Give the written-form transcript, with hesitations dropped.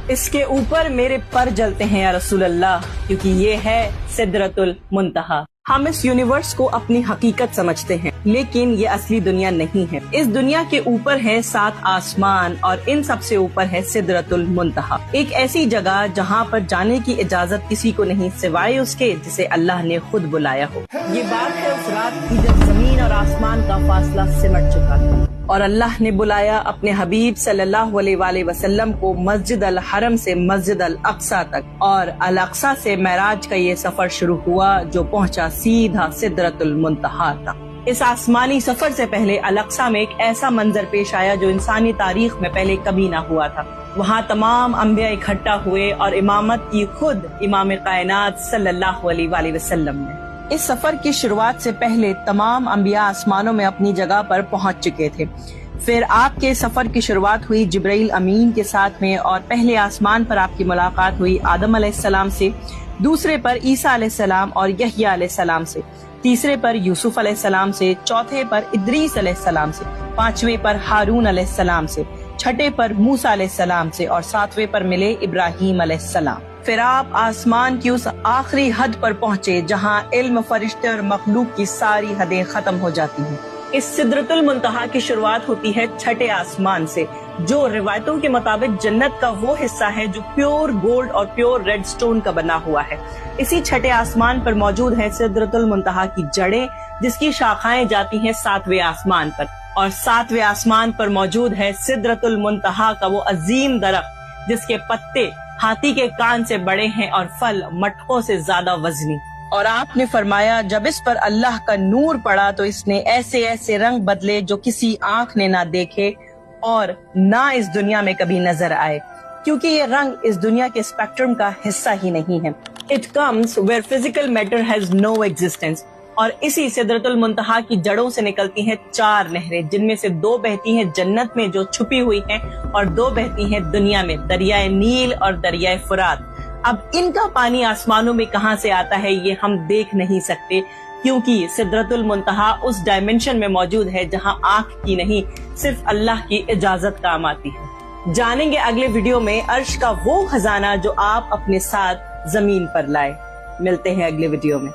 اس کے اوپر میرے پر جلتے ہیں یا رسول اللہ، کیونکہ یہ ہے سدرۃ المنتہا۔ ہم اس یونیورس کو اپنی حقیقت سمجھتے ہیں، لیکن یہ اصلی دنیا نہیں ہے۔ اس دنیا کے اوپر ہے 7 آسمان اور ان سب سے اوپر ہے سدرۃ المنتہا، ایک ایسی جگہ جہاں پر جانے کی اجازت کسی کو نہیں سوائے اس کے جسے اللہ نے خود بلایا ہو۔ یہ بات ہے اس رات کی جب زمین اور آسمان کا فاصلہ سمٹ چکا تھا اور اللہ نے بلایا اپنے حبیب صلی اللہ علیہ وآلہ وسلم کو مسجد الحرم سے مسجد الاقصی تک، اور الاقصی سے معراج کا یہ سفر شروع ہوا جو پہنچا سیدھا سدرۃ المنتہا تک۔ اس آسمانی سفر سے پہلے الاقصی میں ایک ایسا منظر پیش آیا جو انسانی تاریخ میں پہلے کبھی نہ ہوا تھا۔ وہاں تمام انبیاء اکٹھا ہوئے اور امامت کی خود امام کائنات صلی اللہ علیہ وآلہ وسلم نے۔ اس سفر کی شروعات سے پہلے تمام انبیاء آسمانوں میں اپنی جگہ پر پہنچ چکے تھے۔ پھر آپ کے سفر کی شروعات ہوئی جبرائیل امین کے ساتھ میں، اور پہلے آسمان پر آپ کی ملاقات ہوئی آدم علیہ السلام سے، دوسرے پر عیسیٰ علیہ السلام اور یحییٰ علیہ السلام سے، تیسرے پر یوسف علیہ السلام سے، چوتھے پر ادریس علیہ السلام سے، پانچویں پر ہارون علیہ السلام سے، چھٹے پر موسیٰ علیہ السلام سے، اور ساتویں پر ملے ابراہیم علیہ السلام۔ پھر آپ آسمان کی اس آخری حد پر پہنچے جہاں علم، فرشتے اور مخلوق کی ساری حدیں ختم ہو جاتی ہیں۔ اس سدرۃ المنتہا کی شروعات ہوتی ہے چھٹے آسمان سے، جو روایتوں کے مطابق جنت کا وہ حصہ ہے جو پیور گولڈ اور پیور ریڈ سٹون کا بنا ہوا ہے۔ اسی چھٹے آسمان پر موجود ہے سدرۃ المنتہا کی جڑیں، جس کی شاخائیں جاتی ہیں 7ویں آسمان پر، اور 7ویں آسمان پر موجود ہے سدرۃ المنتہا کا وہ عظیم درخت جس کے پتے ہاتھی کے کان سے بڑے ہیں اور پھل مٹکوں سے زیادہ وزنی۔ اور آپ نے فرمایا جب اس پر اللہ کا نور پڑا تو اس نے ایسے ایسے رنگ بدلے جو کسی آنکھ نے نہ دیکھے اور نہ اس دنیا میں کبھی نظر آئے، کیونکہ یہ رنگ اس دنیا کے اسپیکٹرم کا حصہ ہی نہیں ہے۔ It comes where physical matter has no existence۔ اور اسی سدرۃ المنتہا کی جڑوں سے نکلتی ہیں 4 نہریں، جن میں سے 2 بہتی ہیں جنت میں جو چھپی ہوئی ہیں، اور 2 بہتی ہیں دنیا میں، دریائے نیل اور دریائے فرات۔ اب ان کا پانی آسمانوں میں کہاں سے آتا ہے یہ ہم دیکھ نہیں سکتے، کیونکہ سدرۃ المنتہا اس ڈائمنشن میں موجود ہے جہاں آنکھ کی نہیں، صرف اللہ کی اجازت کام آتی ہے۔ جانیں گے اگلے ویڈیو میں عرش کا وہ خزانہ جو آپ اپنے ساتھ زمین پر لائے۔ ملتے ہیں اگلے ویڈیو میں۔